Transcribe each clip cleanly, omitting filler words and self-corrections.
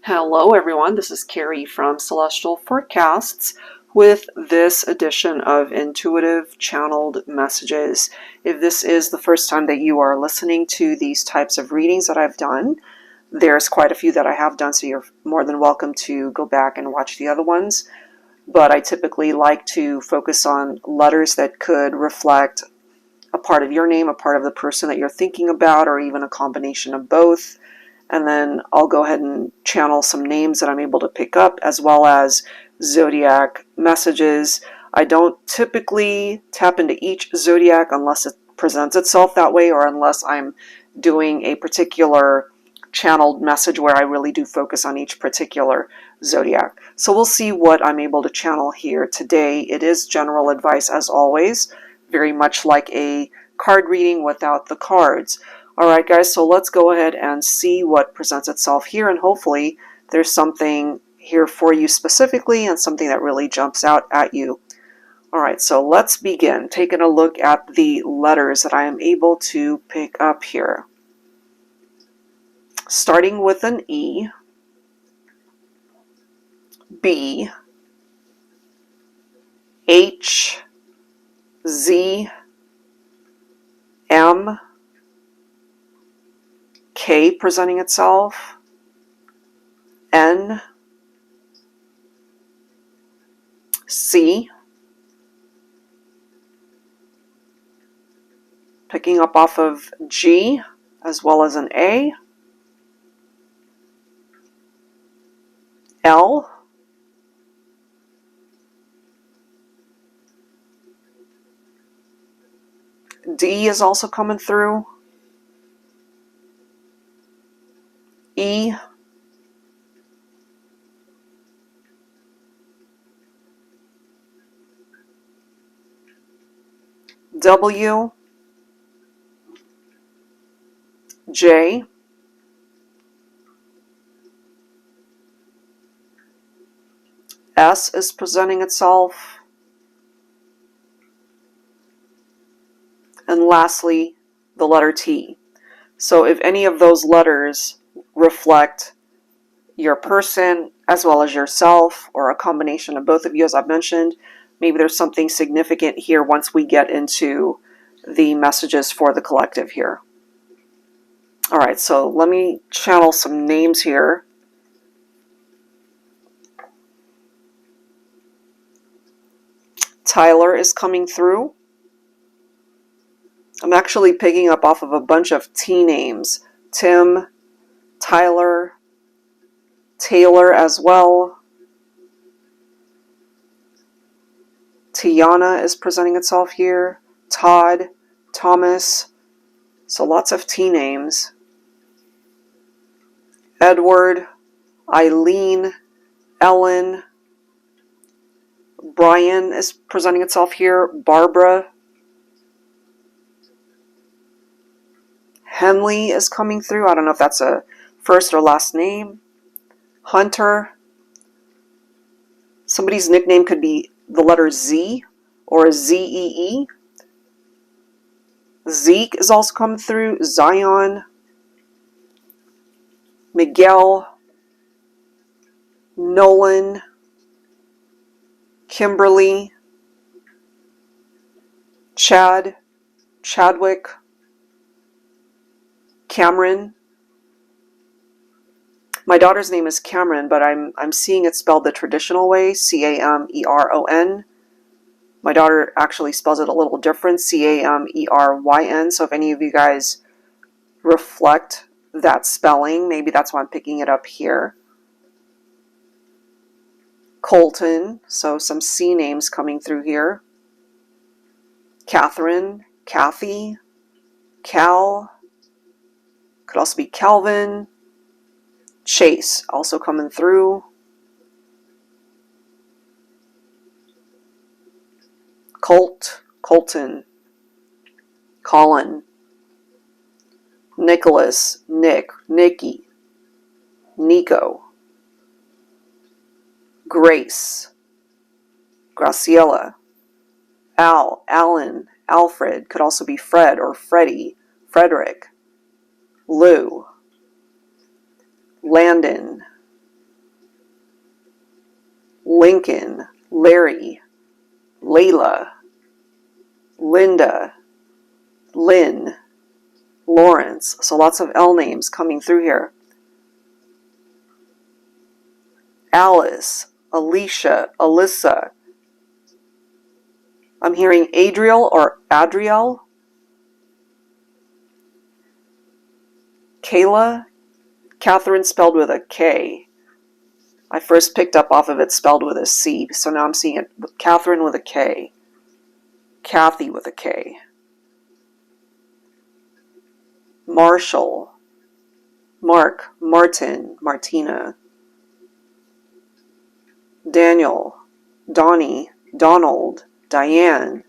Hello everyone, this is Carrie from Celestial Forecasts with this edition of Intuitive Channeled Messages. If this is the first time that you are listening to these types of readings that I've done, there's quite a few that I have done, so you're more than welcome to go back and watch the other ones. But I typically like to focus on letters that could reflect a part of your name, a part of the person that you're thinking about, or even a combination of both. And then I'll go ahead and channel some names that I'm able to pick up, as well as zodiac messages. I don't typically tap into each zodiac unless it presents itself that way, or unless I'm doing a particular channeled message where I really do focus on each particular zodiac. So we'll see what I'm able to channel here today. It is general advice as always, very much like a card reading without the cards. Alright guys, so let's go ahead and see what presents itself here, and hopefully there's something here for you specifically and something that really jumps out at you. Alright, so let's begin taking a look at the letters that I am able to pick up here. Starting with an E, B, H, Z, M, K presenting itself, N, C, picking up off of G, as well as an A, L, D is also coming through, E, W, J, S is presenting itself, and lastly, the letter T. So if any of those letters reflect your person as well as yourself, or a combination of both of you, as I've mentioned, maybe there's something significant here once we get into the messages for the collective here. Alright, so let me channel some names here. Tyler is coming through. I'm actually picking up off of a bunch of T names. Tim, Tyler, Taylor as well. Tiana is presenting itself here. Todd, Thomas. So lots of T names. Edward, Eileen, Ellen. Brian is presenting itself here. Barbara. Henley is coming through. I don't know if that's a first or last name. Hunter. Somebody's nickname could be the letter Z or Z-E-E. Zeke is also coming through. Zion. Miguel. Nolan. Kimberly. Chad. Chadwick. Cameron. My daughter's name is Cameron, but I'm seeing it spelled the traditional way, C-A-M-E-R-O-N. My daughter actually spells it a little different, C-A-M-E-R-Y-N. So if any of you guys reflect that spelling, maybe that's why I'm picking it up here. Colton, so some C names coming through here. Catherine, Kathy, Cal, could also be Calvin. Chase also coming through. Colt, Colton, Colin, Nicholas, Nick, Nikki, Nico, Grace, Graciela, Al, Alan, Alfred, could also be Fred or Freddie, Frederick, Lou, Landon, Lincoln, Larry, Layla, Linda, Lynn, Lawrence. So lots of L names coming through here. Alice, Alicia, Alyssa. I'm hearing Adriel or Adriel. Kayla, Catherine spelled with a K. I first picked up off of it spelled with a C, so now I'm seeing it with Catherine with a K. Kathy with a K. Marshall, Mark, Martin, Martina. Daniel, Donnie, Donald, Diane.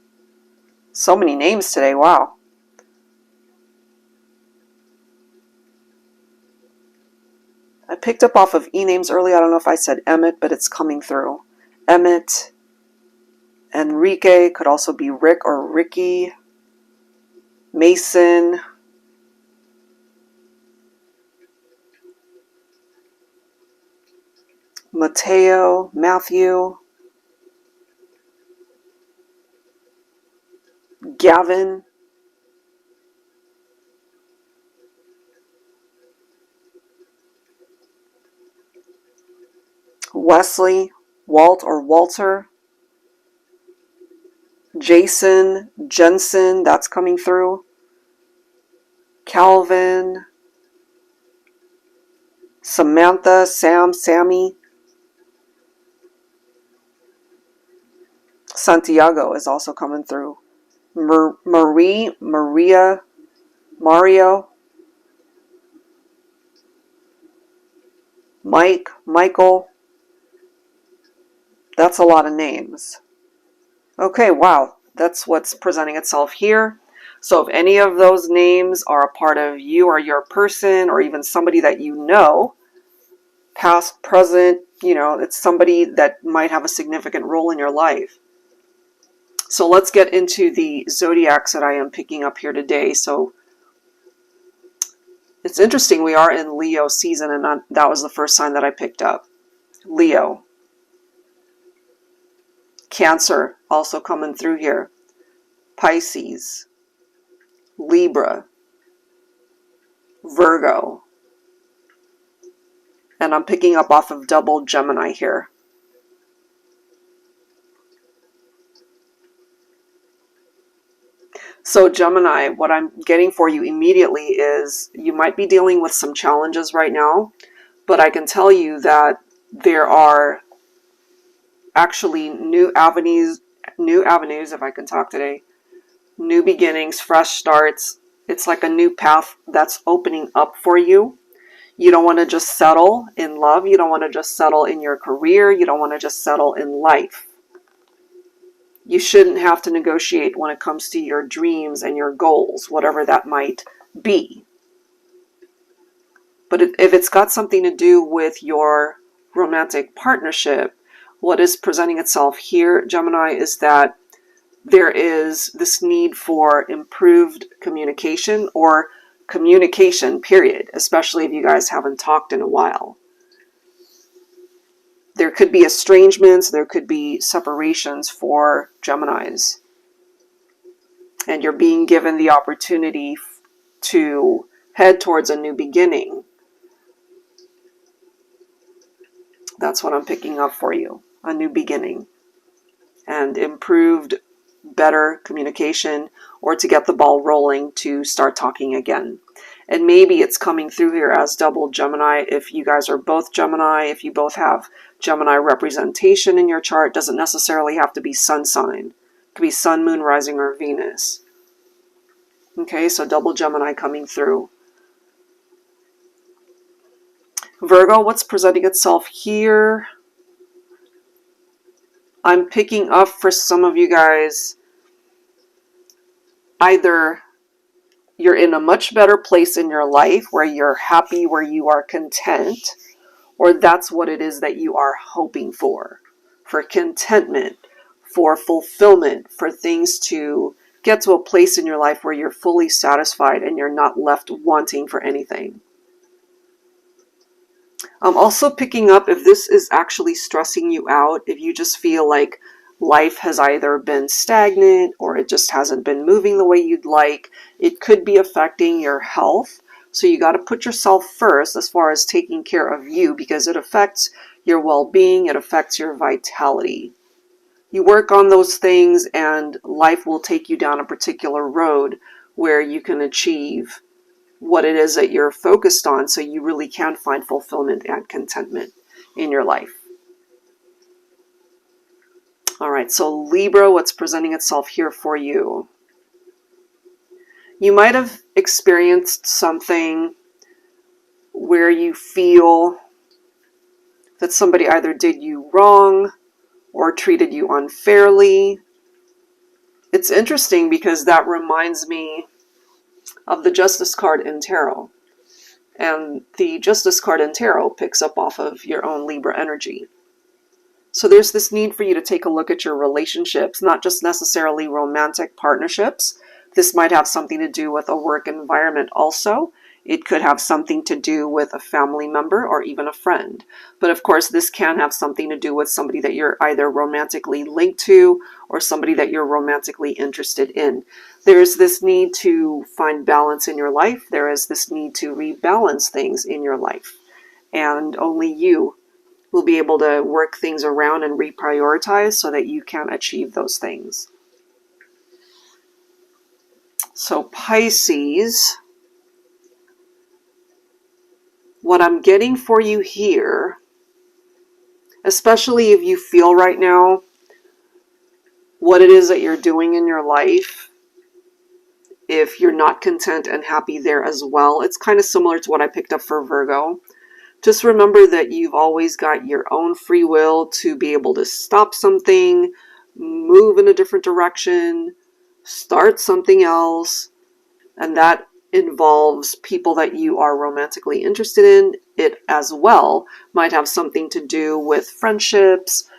So many names today, wow. I picked up off of E-names early. I don't know if I said Emmett, but it's coming through. Emmett, Enrique, could also be Rick or Ricky. Mason. Mateo, Matthew. Gavin. Wesley, Walt or Walter. Jason, Jensen, that's coming through. Calvin. Samantha, Sam, Sammy. Santiago is also coming through. Marie, Maria, Mario. Mike, Michael. That's a lot of names. Okay, wow. That's what's presenting itself here. So if any of those names are a part of you or your person or even somebody that you know, past, present, it's somebody that might have a significant role in your life. So let's get into the zodiacs that I am picking up here today. So it's interesting, we are in Leo season, and that was the first sign that I picked up. Leo. Cancer, also coming through here. Pisces. Libra. Virgo. And I'm picking up off of double Gemini here. So Gemini, what I'm getting for you immediately is you might be dealing with some challenges right now, but I can tell you that there are actually new avenues, if I can talk today, new beginnings, fresh starts. It's like a new path that's opening up for you. You don't want to just settle in love. You don't want to just settle in your career. You don't want to just settle in life. You shouldn't have to negotiate when it comes to your dreams and your goals, whatever that might be. But if it's got something to do with your romantic partnership, what is presenting itself here, Gemini, is that there is this need for improved communication or communication, period, especially if you guys haven't talked in a while. There could be estrangements, there could be separations for Geminis. And you're being given the opportunity to head towards a new beginning. That's what I'm picking up for you, a new beginning. And improved, better communication, or to get the ball rolling to start talking again. And maybe it's coming through here as double Gemini if you guys are both Gemini, if you both have Gemini representation in your chart. Doesn't necessarily have to be sun sign. It could be sun, moon, rising, or Venus. Okay, so double Gemini coming through. Virgo, what's presenting itself here? I'm picking up for some of you guys, either you're in a much better place in your life where you're happy, where you are content, or that's what it is that you are hoping for contentment, for fulfillment, for things to get to a place in your life where you're fully satisfied and you're not left wanting for anything. I'm also picking up if this is actually stressing you out, if you just feel like life has either been stagnant or it just hasn't been moving the way you'd like. It could be affecting your health. So you got to put yourself first as far as taking care of you, because it affects your well-being, it affects your vitality. You work on those things and life will take you down a particular road where you can achieve what it is that you're focused on, so you really can find fulfillment and contentment in your life. All right, so Libra, what's presenting itself here for you? You might have experienced something where you feel that somebody either did you wrong or treated you unfairly. It's interesting because that reminds me of the Justice card in Tarot. And the Justice card in Tarot picks up off of your own Libra energy. So there's this need for you to take a look at your relationships, not just necessarily romantic partnerships. This might have something to do with a work environment also. It could have something to do with a family member or even a friend. But of course, this can have something to do with somebody that you're either romantically linked to or somebody that you're romantically interested in. There's this need to find balance in your life. There is this need to rebalance things in your life. And only you will be able to work things around and reprioritize so that you can achieve those things. So Pisces, what I'm getting for you here, especially if you feel right now what it is that you're doing in your life, if you're not content and happy there as well, it's kind of similar to what I picked up for Virgo. Just remember that you've always got your own free will to be able to stop something, move in a different direction, start something else, and that involves people that you are romantically interested in. It as well might have something to do with friendships,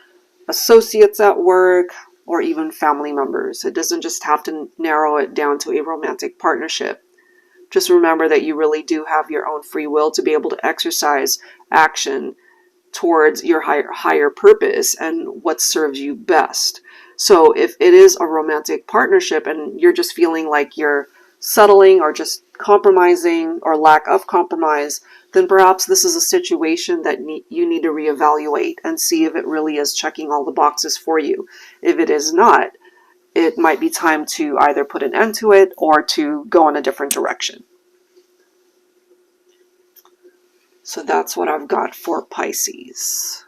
associates at work, or even family members. It doesn't just have to narrow it down to a romantic partnership. Just remember that you really do have your own free will to be able to exercise action towards your higher purpose and what serves you best. So if it is a romantic partnership and you're just feeling like you're settling or just compromising or lack of compromise, then perhaps this is a situation that you need to reevaluate and see if it really is checking all the boxes for you. If it is not, it might be time to either put an end to it or to go in a different direction. So that's what I've got for Pisces.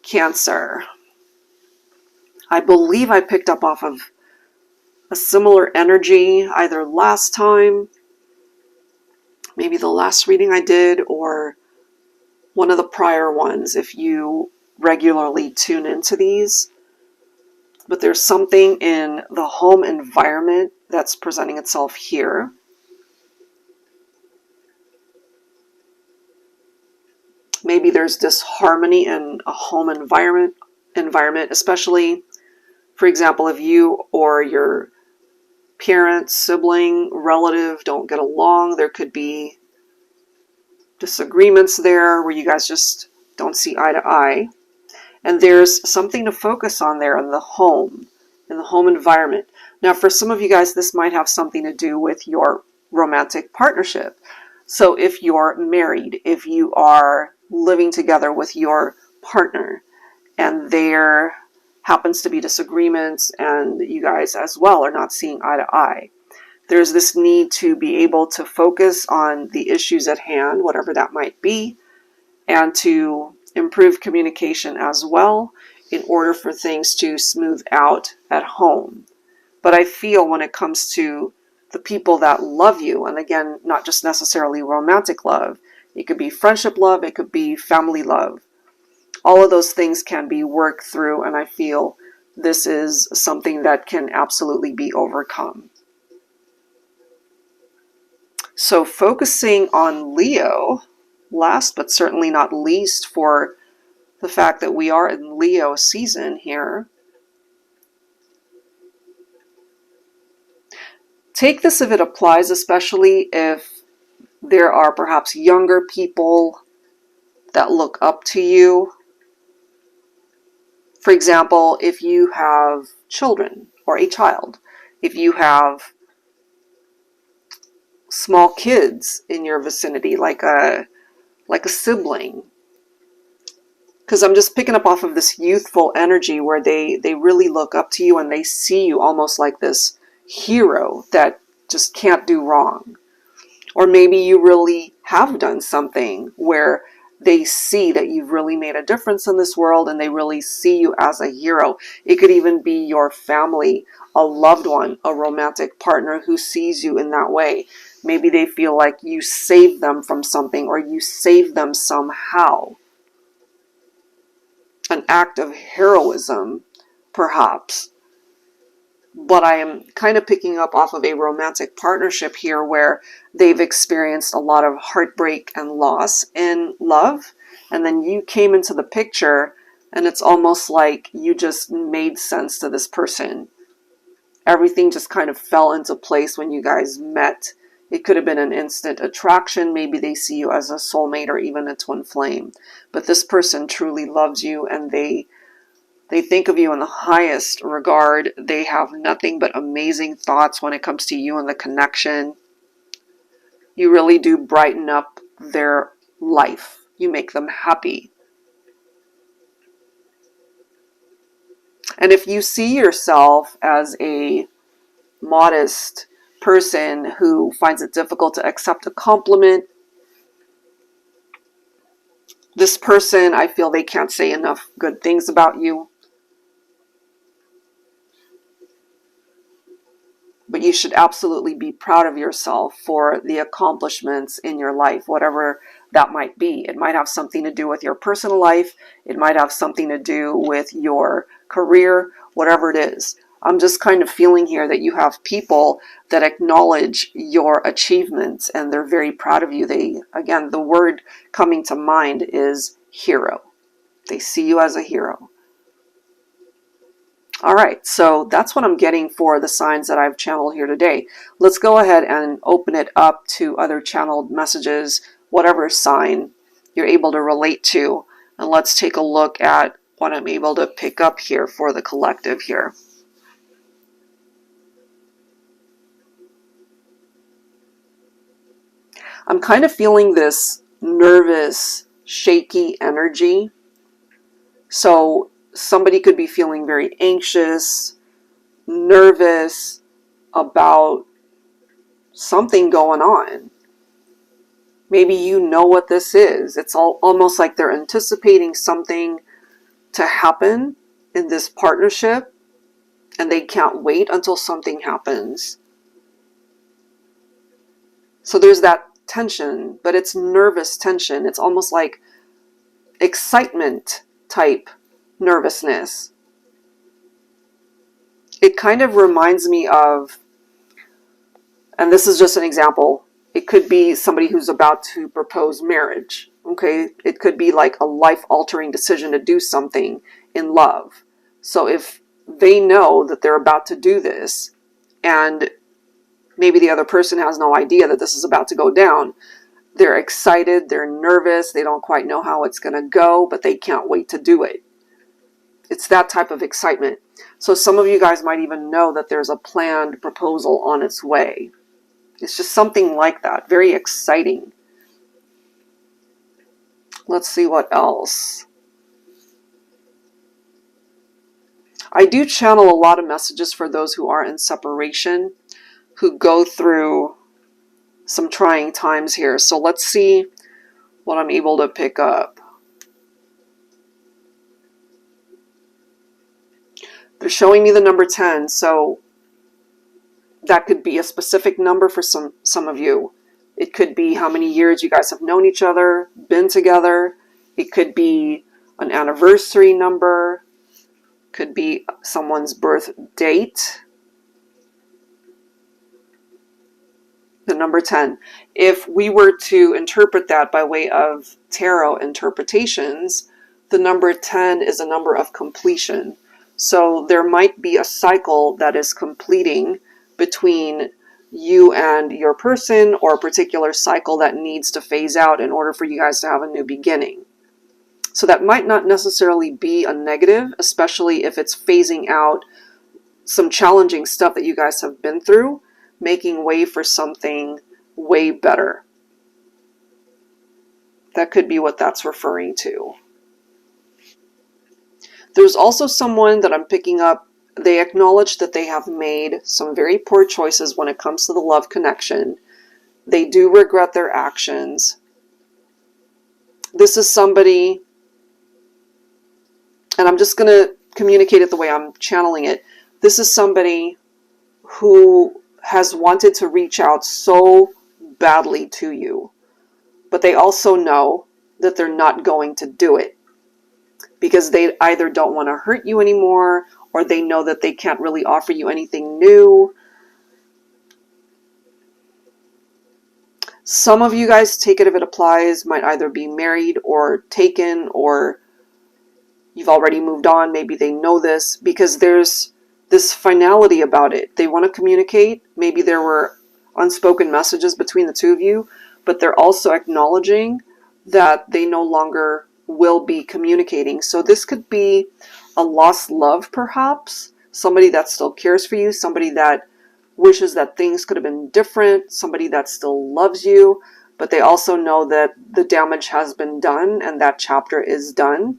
Cancer. I believe I picked up off of a similar energy either last time, maybe the last reading I did, or one of the prior ones if you regularly tune into these. But there's something in the home environment that's presenting itself here. Maybe there's disharmony in a home environment, especially, for example, if you or your parent, sibling, relative don't get along. There could be disagreements there where you guys just don't see eye to eye. And there's something to focus on there in the home environment. Now, for some of you guys, this might have something to do with your romantic partnership. So if you're married, if you are living together with your partner, and there happens to be disagreements and you guys as well are not seeing eye to eye, there's this need to be able to focus on the issues at hand, whatever that might be, and to improve communication as well in order for things to smooth out at home. But I feel when it comes to the people that love you, and again, not just necessarily romantic love, it could be friendship love, it could be family love. All of those things can be worked through, and I feel this is something that can absolutely be overcome. So focusing on Leo, last but certainly not least, for the fact that we are in Leo season here. Take this if it applies, especially if there are perhaps younger people that look up to you. For example, if you have children or a child, if you have small kids in your vicinity, like a sibling, because I'm just picking up off of this youthful energy where they really look up to you and they see you almost like this hero that just can't do wrong. Or maybe you really have done something where they see that you've really made a difference in this world and they really see you as a hero. It could even be your family, a loved one, a romantic partner who sees you in that way. Maybe they feel like you saved them from something or you saved them somehow. An act of heroism, perhaps. But I am kind of picking up off of a romantic partnership here where they've experienced a lot of heartbreak and loss in love. And then you came into the picture and it's almost like you just made sense to this person. Everything just kind of fell into place when you guys met. It could have been an instant attraction. Maybe they see you as a soulmate or even a twin flame. But this person truly loves you and they think of you in the highest regard. They have nothing but amazing thoughts when it comes to you and the connection. You really do brighten up their life. You make them happy. And if you see yourself as a modest person who finds it difficult to accept a compliment, this person, I feel they can't say enough good things about you. But you should absolutely be proud of yourself for the accomplishments in your life, whatever that might be. It might have something to do with your personal life. It might have something to do with your career, whatever it is. I'm just kind of feeling here that you have people that acknowledge your achievements and they're very proud of you. Again, the word coming to mind is hero. They see you as a hero. All right, so that's what I'm getting for the signs that I've channeled here today. Let's go ahead and open it up to other channeled messages, whatever sign you're able to relate to. And let's take a look at what I'm able to pick up here for the collective here. I'm kind of feeling this nervous, shaky energy. So somebody could be feeling very anxious, nervous about something going on. Maybe you know what this is. It's almost like they're anticipating something to happen in this partnership and they can't wait until something happens. So there's that tension, but it's nervous tension. It's almost like excitement type nervousness. It kind of reminds me of, and this is just an example, it could be somebody who's about to propose marriage. Okay, it could be like a life-altering decision to do something in love. So if they know that they're about to do this, and maybe the other person has no idea that this is about to go down, they're excited, they're nervous, they don't quite know how it's going to go, but they can't wait to do it. It's that type of excitement. So some of you guys might even know that there's a planned proposal on its way. It's just something like that. Very exciting. Let's see what else. I do channel a lot of messages for those who are in separation, who go through some trying times here. So let's see what I'm able to pick up. They're showing me the number 10, so that could be a specific number for some of you. It could be how many years you guys have known each other, been together. It could be an anniversary number. Could be someone's birth date. The number 10. If we were to interpret that by way of tarot interpretations, the number 10 is a number of completion. So there might be a cycle that is completing between you and your person, or a particular cycle that needs to phase out in order for you guys to have a new beginning. So that might not necessarily be a negative, especially if it's phasing out some challenging stuff that you guys have been through, making way for something way better. That could be what that's referring to. There's also someone that I'm picking up. They acknowledge that they have made some very poor choices when it comes to the love connection. They do regret their actions. This is somebody, and I'm just going to communicate it the way I'm channeling it. This is somebody who has wanted to reach out so badly to you, but they also know that they're not going to do it because they either don't want to hurt you anymore, or they know that they can't really offer you anything new. Some of you guys, take it if it applies, might either be married or taken, or you've already moved on. Maybe they know this, because there's this finality about it. They want to communicate. Maybe there were unspoken messages between the two of you, but they're also acknowledging that they no longer will be communicating. So this could be a lost love, perhaps. Somebody that still cares for you, somebody that wishes that things could have been different, somebody that still loves you, but they also know that the damage has been done and that chapter is done.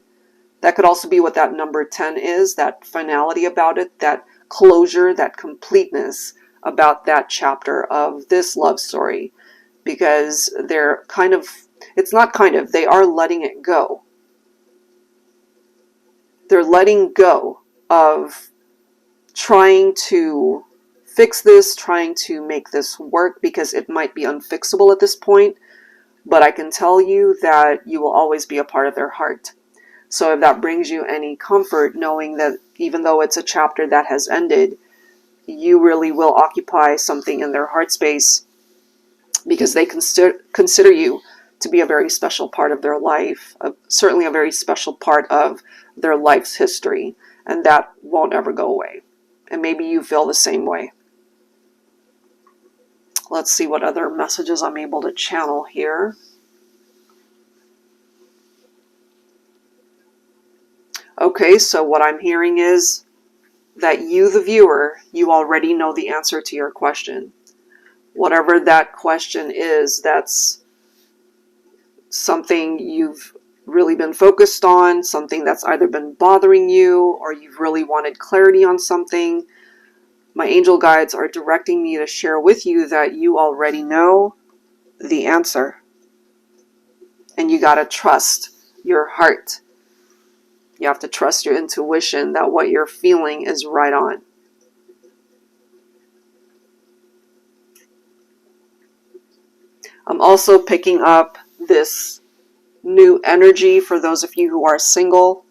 That could also be what that number 10 is, that finality about it, that closure, that completeness about that chapter of this love story. Because they're kind of, it's not kind of, they are letting it go. They're letting go of trying to fix this, trying to make this work, because it might be unfixable at this point. But I can tell you that you will always be a part of their heart. So if that brings you any comfort, knowing that even though it's a chapter that has ended, you really will occupy something in their heart space, because they consider you to be a very special part of their life, certainly a very special part of their life's history, and that won't ever go away. And maybe you feel the same way. Let's see what other messages I'm able to channel here. Okay, so what I'm hearing is that you, the viewer, you already know the answer to your question. Whatever that question is, that's something you've really been focused on, something that's either been bothering you, or you've really wanted clarity on something. My angel guides are directing me to share with you that you already know the answer. And you gotta trust your heart. You have to trust your intuition that what you're feeling is right on. I'm also picking up this new energy for those of you who are single.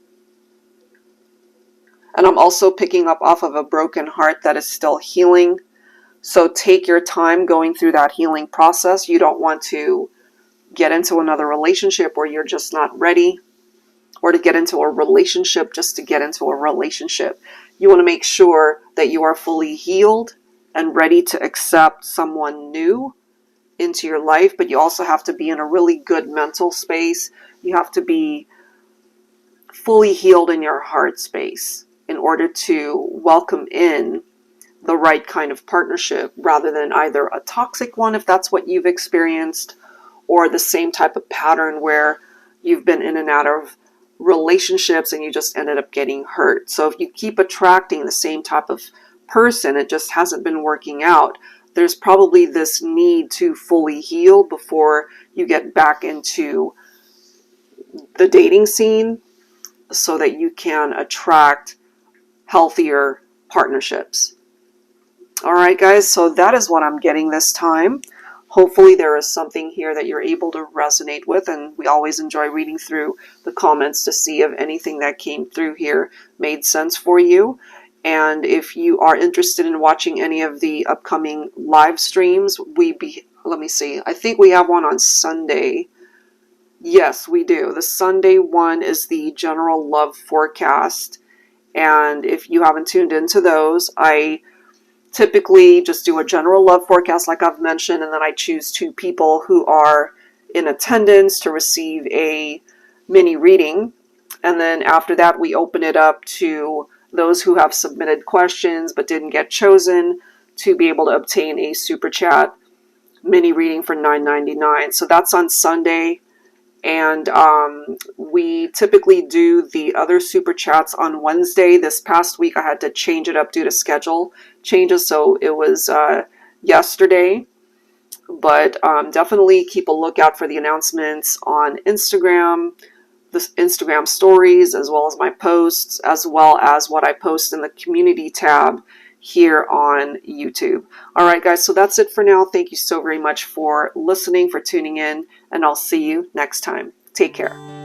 And I'm also picking up off of a broken heart that is still healing. So take your time going through that healing process. You don't want to get into another relationship where you're just not ready, or to get into a relationship just to get into a relationship. You want to make sure that you are fully healed and ready to accept someone new into your life, but you also have to be in a really good mental space. You have to be fully healed in your heart space in order to welcome in the right kind of partnership, rather than either a toxic one, if that's what you've experienced, or the same type of pattern where you've been in and out of relationships and you just ended up getting hurt. So if you keep attracting the same type of person, it just hasn't been working out. There's probably this need to fully heal before you get back into the dating scene, so that you can attract healthier partnerships. All right, guys, so that is what I'm getting this time. Hopefully there is something here that you're able to resonate with, and we always enjoy reading through the comments to see if anything that came through here made sense for you. And if you are interested in watching any of the upcoming live streams, let me see, I think we have one on Sunday. Yes, we do. The Sunday one is the general love forecast. And if you haven't tuned into those, I typically just do a general love forecast like I've mentioned, and then I choose 2 people who are in attendance to receive a mini reading. And then after that, we open it up to those who have submitted questions but didn't get chosen to be able to obtain a super chat mini reading for $9.99. So that's on Sunday. And we typically do the other super chats on Wednesday. This past week I had to change it up due to schedule changes, so it was yesterday. But definitely keep a lookout for the announcements on Instagram, the Instagram stories, as well as my posts, as well as what I post in the community tab here on YouTube. All right, guys, so that's it for now. Thank you so very much for listening, for tuning in, and I'll see you next time. Take care.